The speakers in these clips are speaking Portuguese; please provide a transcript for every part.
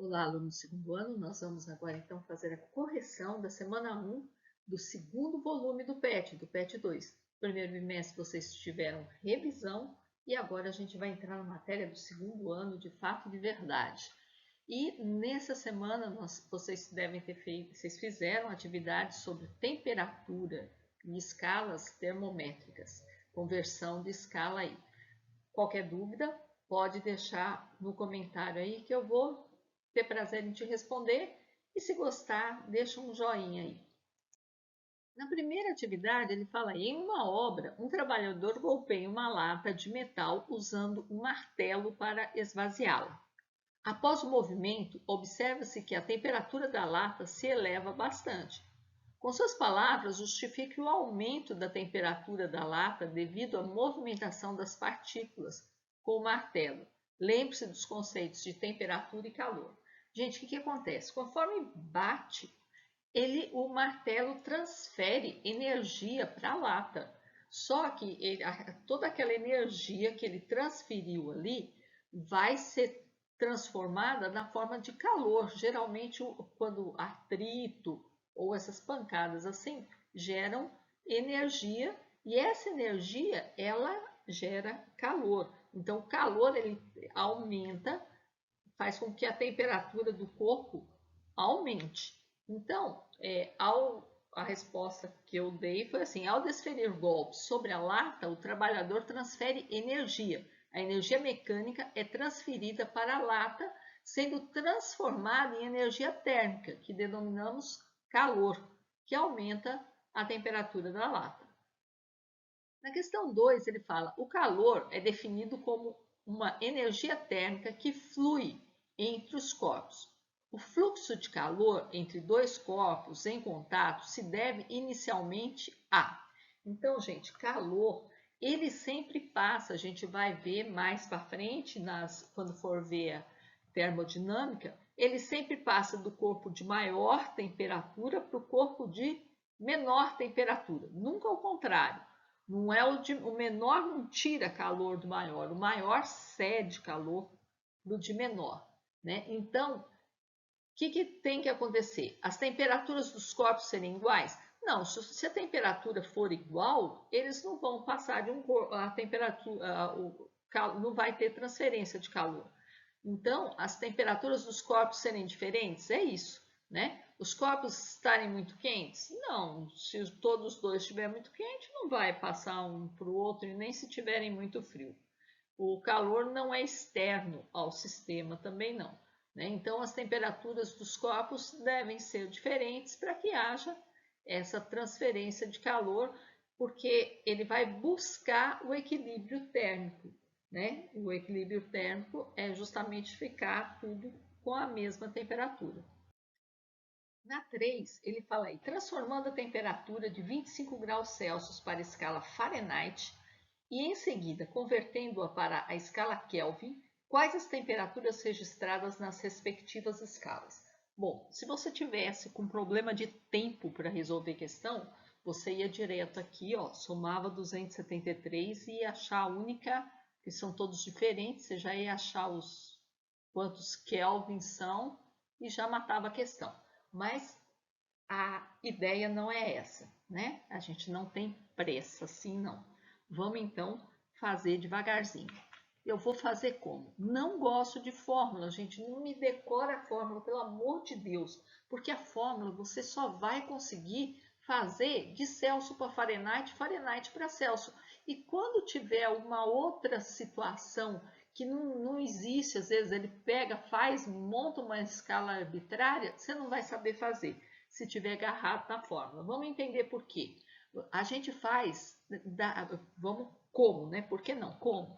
Olá, aluno do segundo ano. Nós vamos agora então fazer a correção da semana 1 do segundo volume do PET 2. Primeiro bimestre vocês tiveram revisão e agora a gente vai entrar na matéria do segundo ano de fato e de verdade. E nessa semana vocês devem ter feito, vocês fizeram atividades sobre temperatura e escalas termométricas, conversão de escala aí. Qualquer dúvida, pode deixar no comentário aí que eu vou ter prazer em te responder. E se gostar, deixa um joinha aí. Na primeira atividade, ele fala aí, em uma obra, um trabalhador golpeia uma lata de metal usando um martelo para esvaziá-la. Após o movimento, observa-se que a temperatura da lata se eleva bastante. Com suas palavras, justifique o aumento da temperatura da lata devido à movimentação das partículas com o martelo. Lembre-se dos conceitos de temperatura e calor. Gente, o que acontece? Conforme bate, o martelo transfere energia para a lata. Só que toda aquela energia que ele transferiu ali vai ser transformada na forma de calor. Geralmente, quando atrito ou essas pancadas assim geram energia e essa energia ela gera calor. Então, o calor ele aumenta, faz com que a temperatura do corpo aumente. Então, a resposta que eu dei foi assim: ao desferir golpes sobre a lata, o trabalhador transfere energia. A energia mecânica é transferida para a lata, sendo transformada em energia térmica, que denominamos calor, que aumenta a temperatura da lata. Na questão 2, ele fala: o calor é definido como uma energia térmica que flui entre os corpos. O fluxo de calor entre dois corpos em contato se deve inicialmente a. Então, gente, calor, ele sempre passa, a gente vai ver mais para frente, quando for ver a termodinâmica, ele sempre passa do corpo de maior temperatura para o corpo de menor temperatura, nunca ao contrário. Não é o menor não tira calor do maior, o maior cede calor do de menor, né? Então, o que tem que acontecer? As temperaturas dos corpos serem iguais? Não, se a temperatura for igual, eles não vão passar de a temperatura, não vai ter transferência de calor. Então, as temperaturas dos corpos serem diferentes, é isso, né? Os corpos estarem muito quentes? Não, se todos os dois estiverem muito quente, não vai passar um para o outro, e nem se tiverem muito frio. O calor não é externo ao sistema, também não, né? Então, as temperaturas dos corpos devem ser diferentes para que haja essa transferência de calor, porque ele vai buscar o equilíbrio térmico, né? O equilíbrio térmico é justamente ficar tudo com a mesma temperatura. Na 3, ele fala aí, transformando a temperatura de 25 graus Celsius para a escala Fahrenheit e em seguida convertendo-a para a escala Kelvin, quais as temperaturas registradas nas respectivas escalas? Bom, se você tivesse com problema de tempo para resolver a questão, você ia direto aqui, ó, somava 273 e ia achar a única, que são todos diferentes, você já ia achar os quantos Kelvin são e já matava a questão. Mas a ideia não é essa, né? A gente não tem pressa assim, não. Vamos então fazer devagarzinho. Eu vou fazer como? Não gosto de fórmula, gente. Não me decora a fórmula, pelo amor de Deus. Porque a fórmula você só vai conseguir fazer de Celsius para Fahrenheit, Fahrenheit para Celsius. E quando tiver uma outra situação que não existe, às vezes ele pega, faz, monta uma escala arbitrária, você não vai saber fazer se tiver agarrado na fórmula. Vamos entender por quê. A gente faz, vamos como, né? Por que não? Como?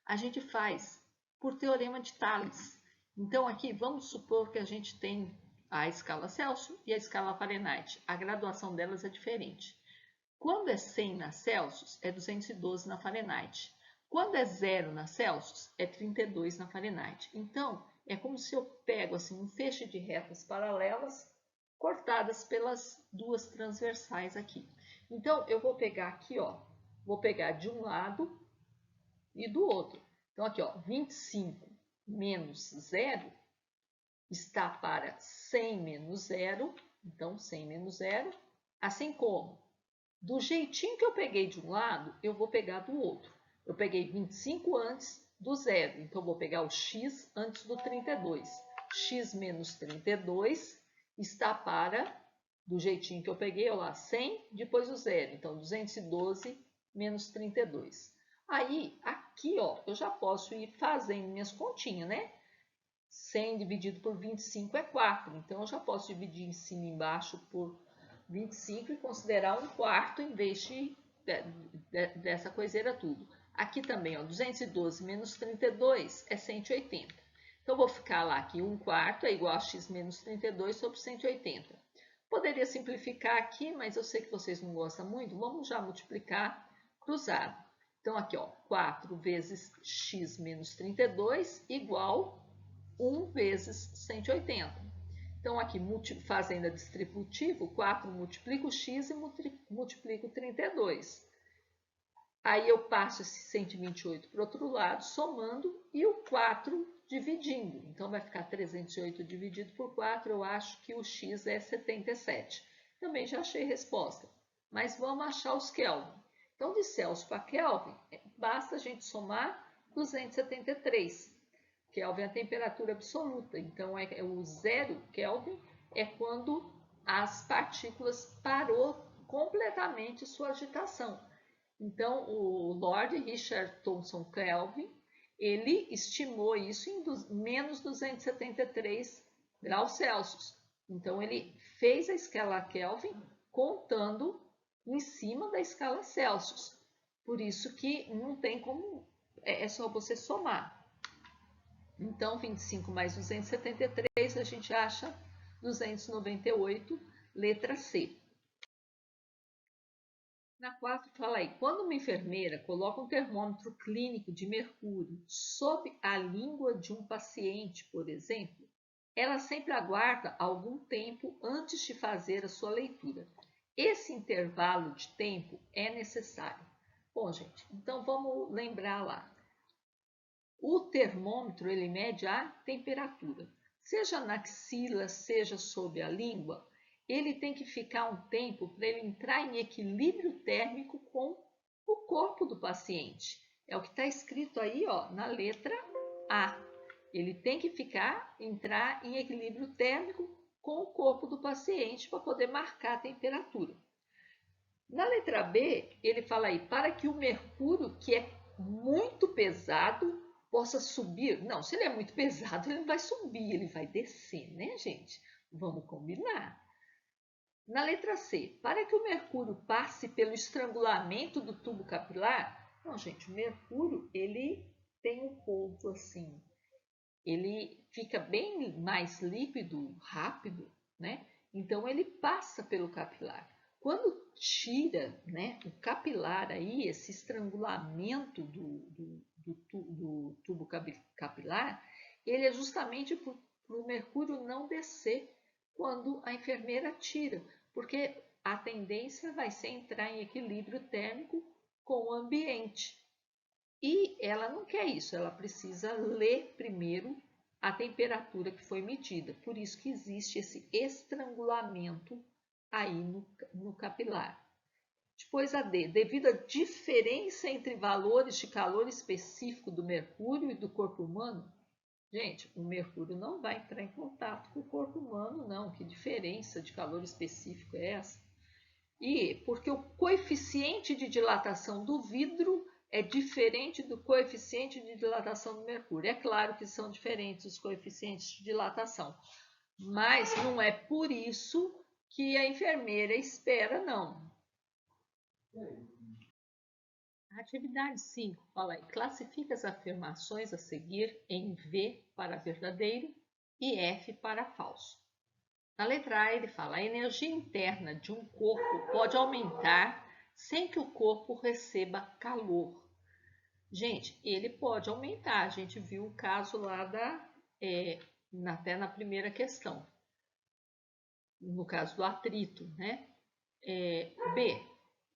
A gente faz por teorema de Thales. Então aqui vamos supor que a gente tem a escala Celsius e a escala Fahrenheit. A graduação delas é diferente. Quando é 100 na Celsius, é 212 na Fahrenheit. Quando é 0 na Celsius, é 32 na Fahrenheit. Então, é como se eu pego assim, um feixe de retas paralelas cortadas pelas duas transversais aqui. Então, eu vou pegar aqui, ó, vou pegar de um lado e do outro. Então, aqui, ó, 25 menos 0 está para 100 menos 0, então 100 menos 0, assim como do jeitinho que eu peguei de um lado, eu vou pegar do outro. Eu peguei 25 antes do zero, então vou pegar o x antes do 32. X menos 32 está para, do jeitinho que eu peguei, olha lá, 100, depois o zero. Então, 212 menos 32. Aí, aqui, ó, eu já posso ir fazendo minhas continhas, né? 100 dividido por 25 é 4. Então, eu já posso dividir em cima e embaixo por 25 e considerar um quarto em vez dessa coiseira tudo. Aqui também, ó, 212 menos 32 é 180. Então, vou ficar lá que 1 quarto é igual a x menos 32 sobre 180. Poderia simplificar aqui, mas eu sei que vocês não gostam muito. Vamos já multiplicar cruzado. Então, aqui, ó, 4 vezes x menos 32 igual 1 vezes 180. Então, aqui, fazendo a distributivo, 4 multiplica o x e multiplica o 32. Aí eu passo esse 128 para o outro lado, somando, e o 4 dividindo. Então, vai ficar 308 dividido por 4, eu acho que o x é 77. Também já achei resposta. Mas vamos achar os Kelvin. Então, de Celsius para Kelvin, basta a gente somar 273. Kelvin é a temperatura absoluta. Então, o 0 Kelvin é quando as partículas parou completamente sua agitação. Então, o Lord Richard Thomson Kelvin, ele estimou isso em menos 273 graus Celsius. Então, ele fez a escala Kelvin contando em cima da escala Celsius. Por isso que não tem como, é só você somar. Então, 25 mais 273, a gente acha 298, letra C. Na 4, fala aí, quando uma enfermeira coloca um termômetro clínico de mercúrio sob a língua de um paciente, por exemplo, ela sempre aguarda algum tempo antes de fazer a sua leitura. Esse intervalo de tempo é necessário. Bom, gente, então vamos lembrar lá. O termômetro, ele mede a temperatura. Seja na axila, seja sob a língua, ele tem que ficar um tempo para ele entrar em equilíbrio térmico com o corpo do paciente. É o que está escrito aí, ó, na letra A. Ele tem que entrar em equilíbrio térmico com o corpo do paciente para poder marcar a temperatura. Na letra B, ele fala aí, para que o mercúrio, que é muito pesado, possa subir. Não, se ele é muito pesado, ele não vai subir, ele vai descer, né, gente? Vamos combinar. Na letra C, para que o mercúrio passe pelo estrangulamento do tubo capilar, não, gente, o mercúrio, ele tem um ponto assim, ele fica bem mais líquido, rápido, né? Então, ele passa pelo capilar. Quando tira, né, o capilar aí, esse estrangulamento do tubo capilar, ele é justamente para o mercúrio não descer quando a enfermeira tira, porque a tendência vai ser entrar em equilíbrio térmico com o ambiente. E ela não quer isso, ela precisa ler primeiro a temperatura que foi medida. Por isso que existe esse estrangulamento aí no capilar. Depois a D, devido à diferença entre valores de calor específico do mercúrio e do corpo humano, gente, o mercúrio não vai entrar em contato com o corpo humano, não. Que diferença de calor específico é essa? E porque o coeficiente de dilatação do vidro é diferente do coeficiente de dilatação do mercúrio. É claro que são diferentes os coeficientes de dilatação, mas não é por isso que a enfermeira espera, não. Atividade 5, fala aí, classifica as afirmações a seguir em V para verdadeiro e F para falso. Na letra A, ele fala, a energia interna de um corpo pode aumentar sem que o corpo receba calor. Gente, ele pode aumentar, a gente viu o caso lá até na primeira questão, no caso do atrito, né? B,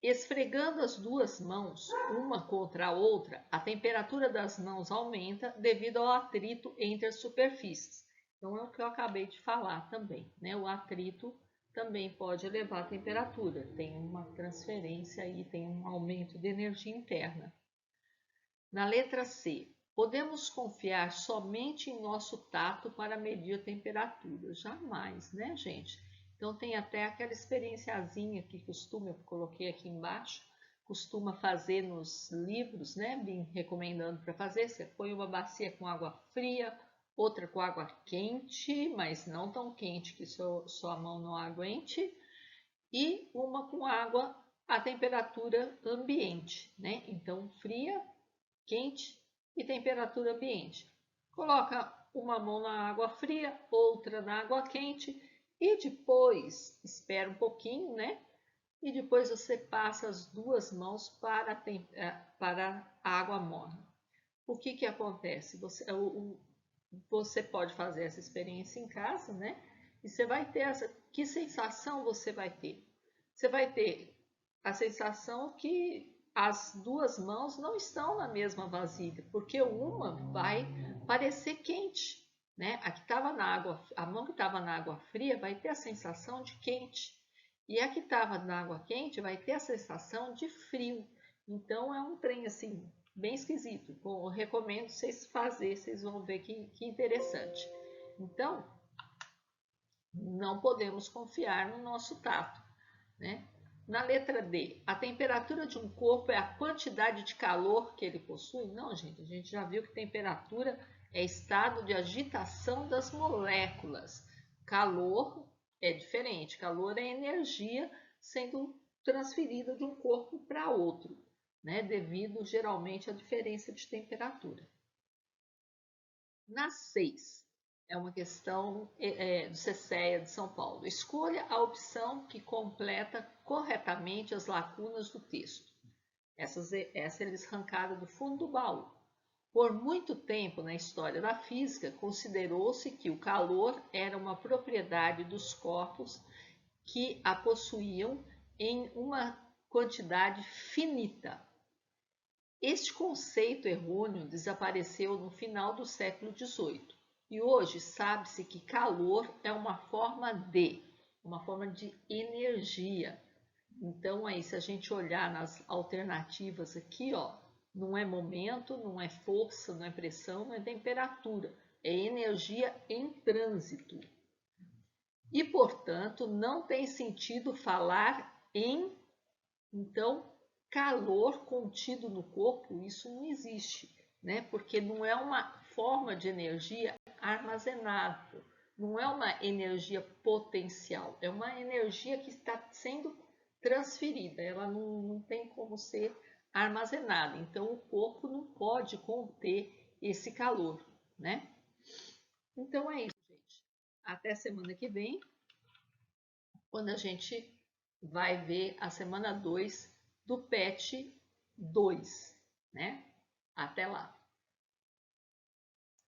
esfregando as duas mãos, uma contra a outra, a temperatura das mãos aumenta devido ao atrito entre as superfícies. Então, é o que eu acabei de falar também, né? O atrito também pode elevar a temperatura, tem uma transferência aí, tem um aumento de energia interna. Na letra C, podemos confiar somente em nosso tato para medir a temperatura? Jamais, né, gente? Então tem até aquela experienciazinha que costuma, eu coloquei aqui embaixo, costuma fazer nos livros, né, vim recomendando para fazer. Você põe uma bacia com água fria, outra com água quente, mas não tão quente que sua mão não aguente, e uma com água a temperatura ambiente, né? Então fria, quente e temperatura ambiente. Coloca uma mão na água fria, outra na água quente e depois espera um pouquinho, né? E depois você passa as duas mãos para a água morna. O que que acontece? Você pode fazer essa experiência em casa, né? E você vai ter que sensação você vai ter? Você vai ter a sensação que as duas mãos não estão na mesma vasilha, porque uma vai parecer quente, né? A mão que estava na água fria vai ter a sensação de quente, e a que estava na água quente vai ter a sensação de frio. Então é um trem assim bem esquisito. Bom, eu recomendo vocês fazerem, vocês vão ver que interessante. Então, não podemos confiar no nosso tato, né? Na letra D, a temperatura de um corpo é a quantidade de calor que ele possui? Não, gente, a gente já viu que temperatura é estado de agitação das moléculas. Calor é diferente, calor é energia sendo transferida de um corpo para outro, né? Devido geralmente à diferença de temperatura. Na 6, é uma questão do CCEA de São Paulo. Escolha a opção que completa corretamente as lacunas do texto. Essa eles arrancaram do fundo do baú. Por muito tempo na história da física, considerou-se que o calor era uma propriedade dos corpos que a possuíam em uma quantidade finita. Este conceito errôneo desapareceu no final do século XVIII e hoje sabe-se que calor é uma forma de energia. Então, aí, se a gente olhar nas alternativas aqui, ó, não é momento, não é força, não é pressão, não é temperatura, é energia em trânsito. E, portanto, não tem sentido falar em, então, calor contido no corpo, isso não existe, né? Porque não é uma forma de energia armazenada, não é uma energia potencial, é uma energia que está sendo transferida, ela não tem como ser armazenada, então o corpo não pode conter esse calor, né? Então é isso, gente. Até semana que vem, quando a gente vai ver a semana 2 do PET 2, né? Até lá!